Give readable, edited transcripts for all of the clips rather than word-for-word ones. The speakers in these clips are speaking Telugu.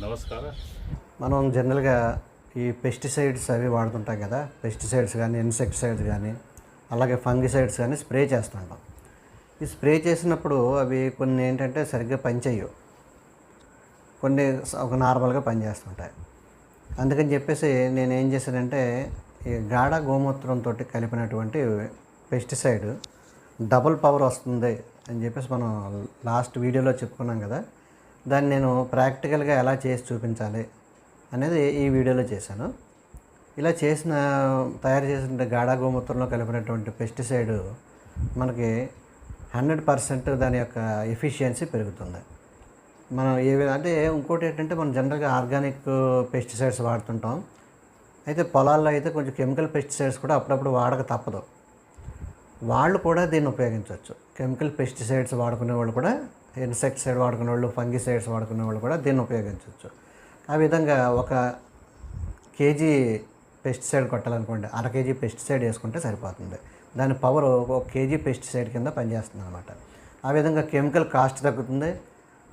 నమస్కారం. మనం జనరల్గా ఈ పెస్టిసైడ్స్ అవి వాడుతుంటాం కదా. పెస్టిసైడ్స్ కానీ ఇన్సెక్టిసైడ్స్ కానీ అలాగే ఫంగిసైడ్స్ కానీ స్ప్రే చేస్తుంటాం. ఈ స్ప్రే చేసినప్పుడు అవి కొన్ని ఏంటంటే సరిగ్గా పనిచేయవు, కొన్ని ఒక నార్మల్గా పనిచేస్తుంటాయి. అందుకని చెప్పేసి నేను ఏం చేశానంటే ఈ గాఢ గోమూత్రంతో కలిపినటువంటి పెస్టిసైడ్ డబుల్ పవర్ వస్తుంది అని చెప్పేసి మనం లాస్ట్ వీడియోలో చెప్పుకున్నాం కదా. దాన్ని నేను ప్రాక్టికల్గా ఎలా చేసి చూపించాలి అనేది ఈ వీడియోలో చేశాను. ఇలా తయారు చేసిన గాఢ గోమూత్రంలో కలిపినటువంటి పెస్టిసైడ్ మనకి 100% దాని యొక్క ఎఫిషియన్సీ పెరుగుతుంది. మనం అంటే ఇంకోటి ఏంటంటే మనం జనరల్గా ఆర్గానిక్ పెస్టిసైడ్స్ వాడుతుంటాం. అయితే పొలాల్లో అయితే కొంచెం కెమికల్ పెస్టిసైడ్స్ కూడా అప్పుడప్పుడు వాడక తప్పదు. వాళ్ళు కూడా దీన్ని ఉపయోగించవచ్చు. కెమికల్ పెస్టిసైడ్స్ వాడుకునే వాళ్ళు కూడా, ఇన్సెక్టిసైడ్ వాడుకునే వాళ్ళు, ఫంగిసైడ్స్ వాడుకునే వాళ్ళు కూడా దీన్ని ఉపయోగించవచ్చు. ఆ విధంగా 1 కేజీ పెస్టిసైడ్ కొట్టాలనుకోండి, 1/2 కేజీ పెస్టిసైడ్ వేసుకుంటే సరిపోతుంది. దాని పవర్ 1 కేజీ పెస్టిసైడ్ కింద పనిచేస్తుంది అనమాట. ఆ విధంగా కెమికల్ కాస్ట్ తగ్గుతుంది,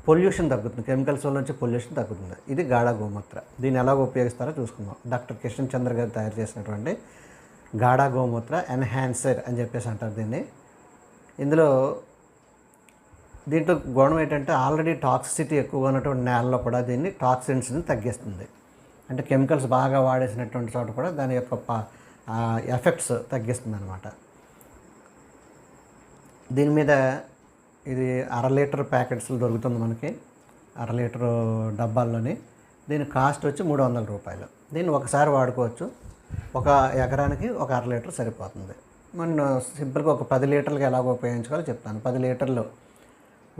పొల్యూషన్ తగ్గుతుంది, కెమికల్స్ వల్ల వచ్చే పొల్యూషన్ తగ్గుతుంది. ఇది గాఢ గోమూత్ర. దీన్ని ఎలాగ ఉపయోగిస్తారో చూసుకుందాం. డాక్టర్ కిషన్ చంద్ర గారు తయారు చేసినటువంటి గాఢ గోమూత్ర ఎన్హాన్సర్ అని చెప్పేసి అంటారు దీన్ని. దీంట్లో గుణం ఏంటంటే ఆల్రెడీ టాక్సిసిటీ ఎక్కువగా ఉన్నటువంటి నేలలో కూడా దీన్ని టాక్సిన్స్ని తగ్గిస్తుంది. అంటే కెమికల్స్ బాగా వాడేసినటువంటి చోట కూడా దాని యొక్క ఎఫెక్ట్స్ తగ్గిస్తుంది అనమాట. దీని మీద ఇది 1/2 లీటర్ ప్యాకెట్స్లో దొరుకుతుంది మనకి, 1/2 లీటర్ డబ్బాల్లోని. దీని కాస్ట్ వచ్చి 300 రూపాయలు. దీన్ని ఒకసారి వాడుకోవచ్చు. 1 ఎకరానికి 1/2 లీటర్ సరిపోతుంది. మనం సింపుల్గా ఒక 10 లీటర్లకి ఎలాగో ఉపయోగించుకోవాలో చెప్తాను. 10 లీటర్లు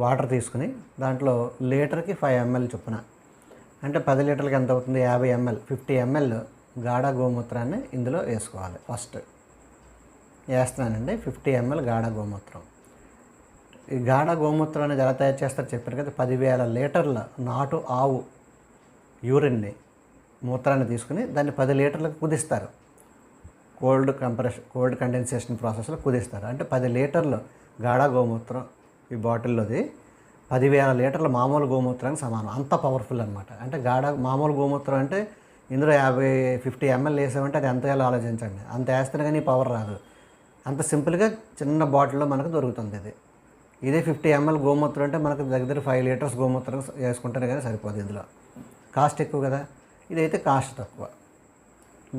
వాటర్ తీసుకుని దాంట్లో లీటర్కి 5 ml చొప్పున, అంటే 10 లీటర్లకి ఎంత అవుతుంది, 50 ml, 50 ml గాఢ గోమూత్రాన్ని ఇందులో వేసుకోవాలి. ఫస్ట్ వేస్తున్నానండి 50 ml గాఢ గోమూత్రం. ఈ గాఢ గోమూత్రం అనేది ఎలా తయారు చేస్తారో చెప్పారు కదా. 10,000 లీటర్ల నాటు ఆవు యూరిన్ని, మూత్రాన్ని తీసుకుని దాన్ని 10 లీటర్లకు కుదిస్తారు. కోల్డ్ కండెన్సేషన్ ప్రాసెస్లో కుదిస్తారు. అంటే 10 లీటర్లు గాఢ గోమూత్రం ఈ బాటిల్లోది 10,000 లీటర్ల మామూలు గోమూత్రానికి సమానం. అంత పవర్ఫుల్ అనమాట. అంటే మామూలు గోమూత్రం అంటే ఇందులో 50 ml వేసామంటే అది ఎంత వేయాలో ఆలోచించండి. అంత వేస్తేనే కానీ పవర్ రాదు. అంత సింపుల్గా చిన్న బాటిల్లో మనకు దొరుకుతుంది. ఇదే 50 ml గోమూత్రం అంటే మనకు దగ్గర 5 లీటర్స్ గోమూత్రం వేసుకుంటేనే కానీ సరిపోదు. ఇందులో కాస్ట్ ఎక్కువ కదా, ఇదైతే కాస్ట్ తక్కువ.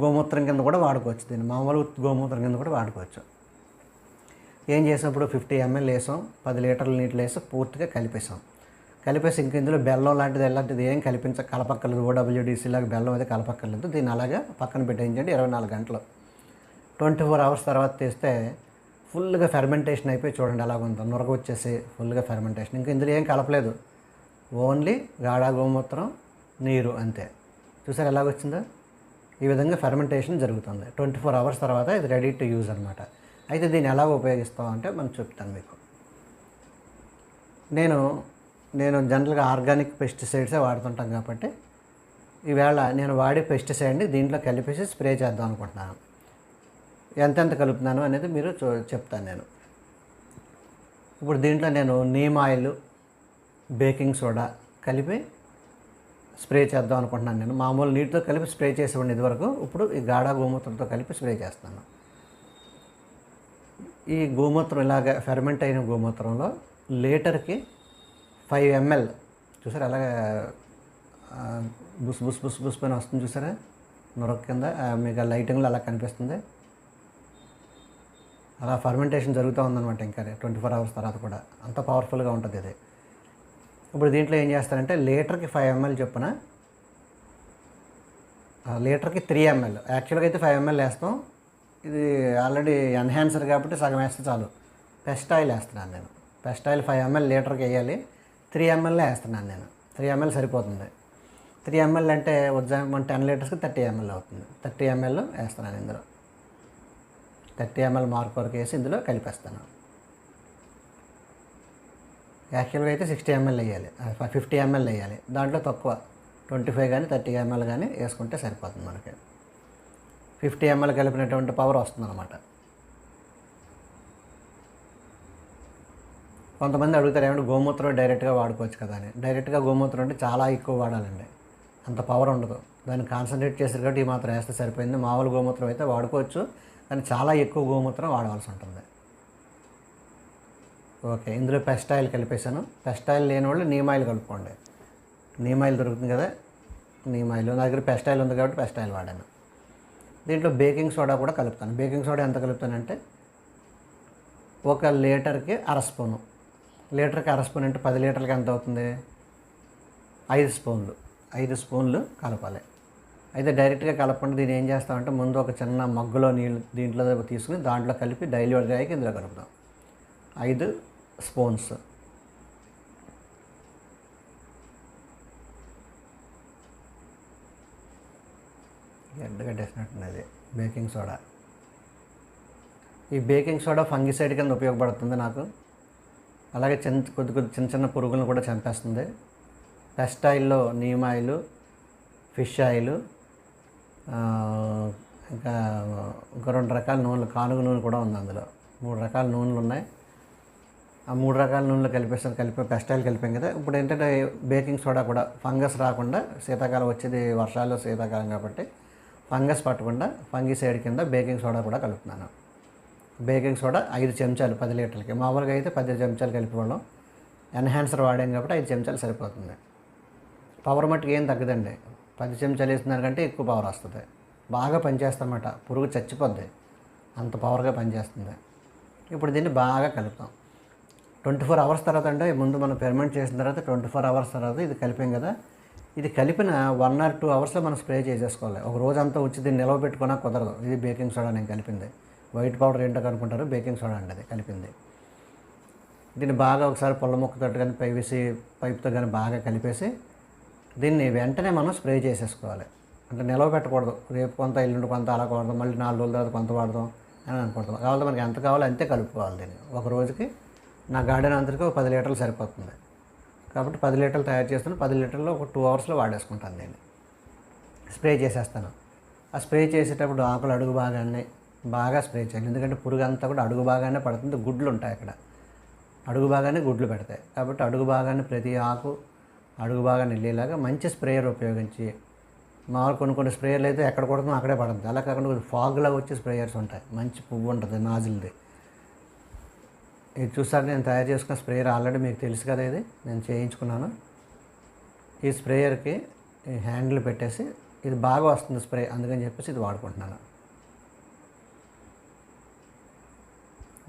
గోమూత్రం కింద కూడా వాడుకోవచ్చు, దీన్ని మామూలు గోమూత్రం కింద కూడా వాడుకోవచ్చు. ఏం చేసినప్పుడు 50 ml వేసాం, 10 లీటర్ల నీటిలో వేసి పూర్తిగా కలిపేసి ఇంక ఇందులో బెల్లం లాంటిది ఏం కలపక్కర్లేదు. OWDC లాగా బెల్లం అయితే కలపక్కర్లేదు. దీన్ని అలాగా పక్కన పెట్టేయించండి 24 గంటలు. 24 అవర్స్ తర్వాత తీస్తే ఫుల్గా ఫెర్మెంటేషన్ అయిపోయి చూడండి ఎలాగుందో, నురగ వచ్చేసి ఫుల్గా ఫెర్మెంటేషన్. ఇంకా ఇందులో ఏం కలపలేదు, ఓన్లీ గాఢ గోమూత్రం, నీరు అంతే. చూసారు ఎలాగొచ్చిందో? ఈ విధంగా ఫెర్మెంటేషన్ జరుగుతుంది. 24 అవర్స్ తర్వాత ఇది రెడీ టు యూజ్ అనమాట. అయితే దీన్ని ఎలా ఉపయోగిస్తామంటే మనం చెప్తాను మీకు. నేను జనరల్గా ఆర్గానిక్ పెస్టిసైడ్సే వాడుతుంటాం కాబట్టి ఈవేళ నేను వాడే పెస్టిసైడ్ని దీంట్లో కలిపేసి స్ప్రే చేద్దాం అనుకుంటున్నాను. ఎంతెంత కలుపుతున్నాను అనేది మీరు చెప్తాను నేను. ఇప్పుడు దీంట్లో నేను నీమ్ ఆయిల్, బేకింగ్ సోడా కలిపి స్ప్రే చేద్దాం అనుకుంటున్నాను. నేను మామూలు నీటితో కలిపి స్ప్రే చేసేవాడిని ఇదివరకు. ఇప్పుడు ఈ గాఢ గోమూత్రంతో కలిపి స్ప్రే చేస్తాను. ఈ గోమూత్రం ఇలాగ ఫెర్మెంట్ అయిన గోమూత్రంలో లీటర్కి 5 ml, చూసారా అలాగే బుస్ బుస్ బుస్ బుస్ పైన వస్తుంది చూసారా, నొరక కింద మీకు లైటింగ్లో అలా కనిపిస్తుంది. అలా ఫర్మెంటేషన్ జరుగుతూ ఉందన్నమాట. ఇంకా 24 అవర్స్ తర్వాత కూడా అంత పవర్ఫుల్గా ఉంటుంది ఇది. ఇప్పుడు దీంట్లో ఏం చేస్తారంటే లీటర్కి 5 ml చొప్పున, లీటర్కి 3 ml, యాక్చువల్గా అయితే 5 ml వేస్తాం. ఇది ఆల్రెడీ ఎన్హాన్సర్ కాబట్టి సగం వేస్తే చాలు. పెస్ట్ ఆయిల్ వేస్తున్నాను నేను. పెస్ట్ ఆయిల్ 5 ml లీటర్కి వేయాలి, 3 ml వేస్తున్నాను నేను. 3 ml సరిపోతుంది. 3 ml అంటే మన 10 లీటర్స్కి 30 ml అవుతుంది. 30 ml వేస్తున్నాను ఇందులో. 30 ml మార్క్ వరకు వేసి ఇందులో కలిపేస్తాను. యాక్చువల్గా అయితే 60 ml వేయాలి, 50 ml వేయాలి. దాంట్లో తక్కువ 25 కానీ 30 ml కానీ వేసుకుంటే సరిపోతుంది మనకి. 50 ml కలిపినటువంటి పవర్ వస్తుంది అన్నమాట. కొంతమంది అడుగుతారు ఏమంటే గోమూత్రం డైరెక్ట్గా వాడుకోవచ్చు కదా అని. డైరెక్ట్గా గోమూత్రం అంటే చాలా ఎక్కువ వాడాలండి. అంత పవర్ ఉండదు. దాన్ని కాన్సన్ట్రేట్ చేసారు కాబట్టి ఈ మాత్రం వేస్తే సరిపోయింది. మామూలు గోమూత్రం అయితే వాడుకోవచ్చు, కానీ చాలా ఎక్కువ గోమూత్రం వాడవలసి ఉంటుంది. ఓకే, ఇందులో పెస్ట్ ఆయిల్ కలిపేశాను. పెస్ట్ ఆయిల్ లేని వాళ్ళు నీమ్ ఆయిల్ కలుపుకోండి. నీమ్ ఆయిల్ దొరుకుతుంది కదా, నీమ్ ఆయిల్. నా దగ్గర పెస్ట్ ఆయిల్ ఉంది కాబట్టి పెస్ట్ ఆయిల్ వాడాను. దీంట్లో బేకింగ్ సోడా కూడా కలుపుతాను. బేకింగ్ సోడా ఎంత కలుపుతానంటే 1 లీటర్కి 1/2 స్పూను. లీటర్కి 1/2 స్పూన్ అంటే 10 లీటర్లకి ఎంత అవుతుంది? 5 స్పూన్లు. 5 స్పూన్లు కలపాలి. అయితే డైరెక్ట్గా కలపకుండా దీన్ని ఏం చేస్తామంటే ముందు ఒక చిన్న మగ్గులో నీళ్ళు దీంట్లో తీసుకుని దాంట్లో కలిపి డైల్యూట్ అయ్యాక ఇందులో కలుపుతాం. 5 స్పూన్స్. గడ్డగట్టేసినట్టున్నది బేకింగ్ సోడా. ఈ బేకింగ్ సోడా ఫంగిసైడ్ కింద ఉపయోగపడుతుంది నాకు. అలాగే కొద్ది చిన్న చిన్న పురుగులను కూడా చంపేస్తుంది. పెస్ట్ ఆయిల్లో నీమ్ ఆయిల్, ఫిష్ ఆయిల్, ఇంకా 2 రకాల నూనెలు, కానుగ నూనె కూడా ఉంది. అందులో 3 రకాల నూనెలు ఉన్నాయి. ఆ 3 రకాల నూనెలు కలిపి పెస్ట్ ఆయిల్ కలిపాం కదా. ఇప్పుడు ఏంటంటే బేకింగ్ సోడా కూడా ఫంగస్ రాకుండా, శీతాకాలం వచ్చేది వర్షాలు శీతాకాలం కాబట్టి ఫంగస్ పట్టకుండా ఫంగిసైడ్ కింద బేకింగ్ సోడా కూడా కలుపుతున్నాను. బేకింగ్ సోడా 5 చెంచాలు 10 లీటర్లకి. మామూలుగా అయితే 10 చెంచాలు కలిపివ్వడం. ఎన్హాన్సర్ వాడాం కాబట్టి 5 చెంచాలు సరిపోతుంది. పవర్ మట్టుకు ఏం తగ్గదండి. 10 చెంచాలు వేస్తున్నారు కంటే ఎక్కువ పవర్ వస్తుంది. బాగా పనిచేస్తామన్నమాట. పురుగు చచ్చిపోద్ది, అంత పవర్గా పనిచేస్తుంది. ఇప్పుడు దీన్ని బాగా కలుపుతాం. 24 అవర్స్ తర్వాత అంటే ముందు మనం ఫెర్మెంట్ చేసిన తర్వాత 24 అవర్స్ తర్వాత ఇది కలిపాం కదా. ఇది కలిపిన 1 or 2 అవర్స్లో మనం స్ప్రే చేసేసుకోవాలి. ఒక రోజంతా వచ్చి దీన్ని నిలవ పెట్టుకున్నా కుదరదు. ఇది బేకింగ్ సోడా నేను కలిపింది. వైట్ పౌడర్ ఏంటో కనుక్కుంటారు, బేకింగ్ సోడా అండి అది కలిపింది. దీన్ని బాగా ఒకసారి పొల్ల ముక్కతో కానీ పైపుతో కానీ బాగా కలిపేసి దీన్ని వెంటనే మనం స్ప్రే చేసేసుకోవాలి. అంటే నిలవ పెట్టకూడదు. రేపు కొంత, ఎల్లుండి కొంత అలా వాడదాం, మళ్ళీ 4 రోజుల తర్వాత కొంత వాడదాం అని అనుకుంటాం. కాబట్టి మనకి ఎంత కావాలో అంతే కలుపుకోవాలి. దీన్ని ఒక రోజుకి నా గార్డెన్ అంతటికి 10 లీటర్లు సరిపోతుంది. కాబట్టి 10 లీటర్లు తయారు చేస్తాను. 10 లీటర్లో ఒక 2 అవర్స్లో వాడేసుకుంటాను. దీన్ని స్ప్రే చేసేస్తాను. ఆ స్ప్రే చేసేటప్పుడు ఆకులు అడుగు భాగాన్ని బాగా స్ప్రే చేయాలి. ఎందుకంటే పురుగు అంతా కూడా అడుగు భాగానే పడుతుంది. గుడ్లు ఉంటాయి అక్కడ, అడుగు భాగాన్ని గుడ్లు పెడతాయి. కాబట్టి అడుగు భాగాన్ని ప్రతి ఆకు అడుగు భాగాన్ని వెళ్ళేలాగా మంచి స్ప్రేయర్ ఉపయోగించి, మామూలు కొన్ని స్ప్రేయర్లు అయితే ఎక్కడ కొడుతుందో అక్కడే పడుతుంది. అలా కాకుండా ఫాగ్లా వచ్చే స్ప్రేయర్స్ ఉంటాయి. మంచి పువ్వు ఉంటుంది నాజిల్ది. ఇది చూసాక నేను తయారు చేసుకున్న స్ప్రేయర్ ఆల్రెడీ మీకు తెలుసు కదా, ఇది నేను చేయించుకున్నాను. ఈ స్ప్రేయర్కి ఈ హ్యాండిల్ పెట్టేసి ఇది బాగా వస్తుంది స్ప్రే, అందుకని చెప్పేసి ఇది వాడుకుంటున్నాను.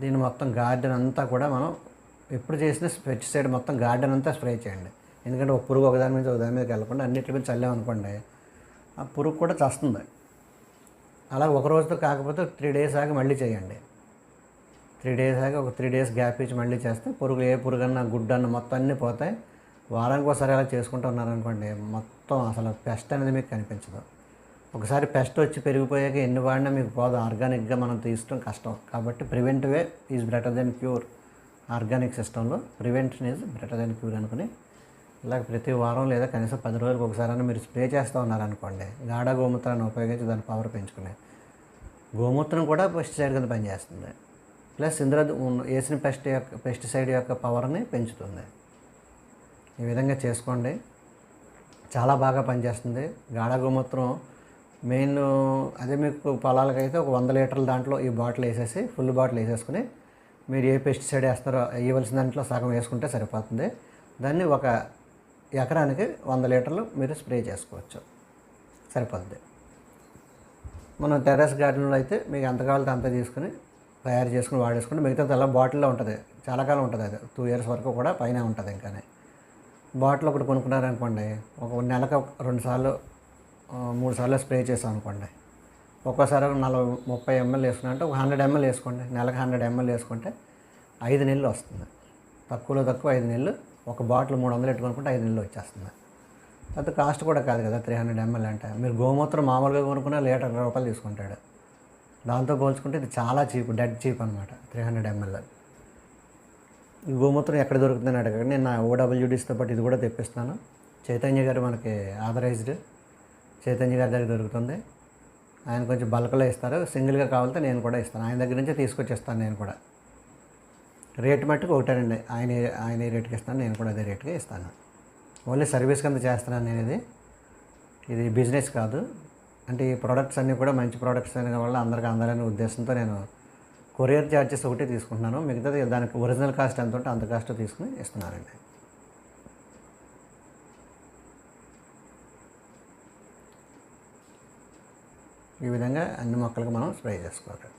దీన్ని మొత్తం గార్డెన్ అంతా కూడా మనం ఎప్పుడు చేసిన పెస్టిసైడ్ మొత్తం గార్డెన్ అంతా స్ప్రే చేయండి. ఎందుకంటే ఒక పురుగు ఒకదాని మీదకి వెళ్ళకుండా అన్నింటి మీద చల్లామనుకోండి, ఆ పురుగు కూడా చస్తుంది. అలా ఒక రోజుతో కాకపోతే 3 days ఆగి మళ్ళీ చేయండి. 3 days ఆగి ఒక 3 days గ్యాప్ ఇచ్చి మళ్ళీ చేస్తే పురుగులు ఏ పురుగన్నా గుడ్డన్న మొత్తం అన్నీ పోతాయి. వారానికి ఒకసారి అలా చేసుకుంటూ ఉన్నారనుకోండి, మొత్తం అసలు పెస్ట్ అనేది మీకు కనిపించదు. ఒకసారి పెస్ట్ వచ్చి పెరిగిపోయాక ఎన్ని వాడినా మీకు పోదు. ఆర్గానిక్గా మనం తీసుకోవడం కష్టం. కాబట్టి ప్రివెంటివే is better than cure. Organic సిస్టంలో prevention is better than cure అనుకుని ఇలాగ ప్రతి వారం లేదా కనీసం 10 రోజులకు ఒకసారి మీరు స్ప్రే చేస్తూ ఉన్నారనుకోండి, గాఢ గోమూత్రాన్ని ఉపయోగించి దాని పవర్ పెంచుకునే. గోమూత్రం కూడా పెస్టిసైడ్ కింద పనిచేస్తుంది. ప్లస్ ఇందులో వేసిన పెస్టిసైడ్ యొక్క పవర్ని పెంచుతుంది. ఈ విధంగా చేసుకోండి, చాలా బాగా పనిచేస్తుంది. గాఢ గోమూత్రం మెయిన్ అదే మీకు పొలాలకైతే ఒక 100 లీటర్ల దాంట్లో ఈ బాటిల్ వేసేసి ఫుల్ బాటిల్ వేసేసుకుని మీరు ఏ పెస్టిసైడ్ వేస్తారో వేయవలసిన దాంట్లో సగం వేసుకుంటే సరిపోతుంది. దాన్ని ఒక ఎకరానికి 100 లీటర్లు మీరు స్ప్రే చేసుకోవచ్చు, సరిపోతుంది. మనం టెర్రస్ గార్డెన్లో అయితే మీకు ఎంత కావాలంటే అంత తీసుకుని తయారు చేసుకుని వాడేసుకుంటే మిగతా అలా బాటిల్లో ఉంటుంది. చాలా కాలం ఉంటుంది. అది 2 years వరకు కూడా పైన ఉంటుంది. ఇంకానే బాటిల్ ఒకటి కొనుక్కున్నారనుకోండి, ఒక నెలకు 2 సార్లు 3 సార్లు స్ప్రే చేసాం అనుకోండి, ఒక్కోసారి 30 ml వేసుకున్నారంటే ఒక 100 ml వేసుకోండి. నెలకు 100 ml వేసుకుంటే 5 నెలలు వస్తుంది. తక్కువలో తక్కువ 5 నెలలు. ఒక బాటిల్ 300 పెట్టుకుంటే 5 నెలలు వచ్చేస్తుంది. అది కాస్ట్ కూడా కాదు కదా 300 ml అంటే. మీరు గోమూత్రం మామూలుగా కొనుక్కున్న లీటర్ 20 రూపాయలు తీసుకుంటాడు. దాంతో పోల్చుకుంటే ఇది చాలా చీప్, డెడ్ చీప్ అనమాట 300 ml. ఈ గోమూత్రం ఎక్కడ దొరుకుతుందని అడగండి. నేను నా OWDస్తో పాటు ఇది కూడా తెప్పిస్తున్నాను. చైతన్య గారు మనకి ఆథరైజ్డ్ చైతన్య గారి దగ్గర దొరుకుతుంది. ఆయన కొంచెం బల్క్లో ఇస్తారు. సింగిల్గా కావాలంటే నేను కూడా ఇస్తాను. ఆయన దగ్గర నుంచే తీసుకొచ్చేస్తాను నేను కూడా. రేటు మట్టుకు ఒకటేనండి. ఆయన ఏ రేటుకి ఇస్తాను, నేను కూడా అదే రేటుకి ఇస్తాను. ఓన్లీ సర్వీస్ కింద చేస్తున్నాను నేను ఇది. ఇది బిజినెస్ కాదు. అంటే ఈ ప్రొడక్ట్స్ అన్నీ కూడా మంచి ప్రొడక్ట్స్ అయిన వల్ల అందరికీ అందాలనే ఉద్దేశంతో నేను కొరియర్ ఛార్జెస్ ఒకటే తీసుకుంటున్నాను. మిగతాది దానికి ఒరిజినల్ కాస్ట్ ఎంత ఉంటే అంత కాస్ట్ తీసుకుని ఇస్తున్నానండి. ఈ విధంగా అన్ని మొక్కలకు మనం స్ప్రే చేసుకోవాలి.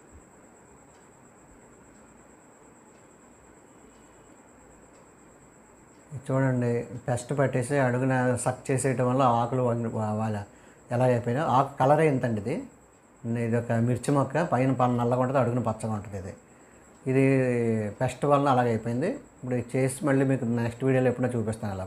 చూడండి, పెస్ట్ పట్టేసి అడుగున సక్ చేసేయటం వల్ల ఆకులు వాళ్ళ ఎలాగైపోయినా ఆకు కలరే ఇంతండి. ఇది ఒక మిర్చి మొక్క, పైన నల్లగా ఉంటుంది, అడుగున పచ్చగా ఉంటుంది. ఇది పెస్ట్ వలన అలాగైపోయింది. ఇప్పుడు చేసి మళ్ళీ మీకు నెక్స్ట్ వీడియోలో ఎప్పుడైనా చూపిస్తాను అలా.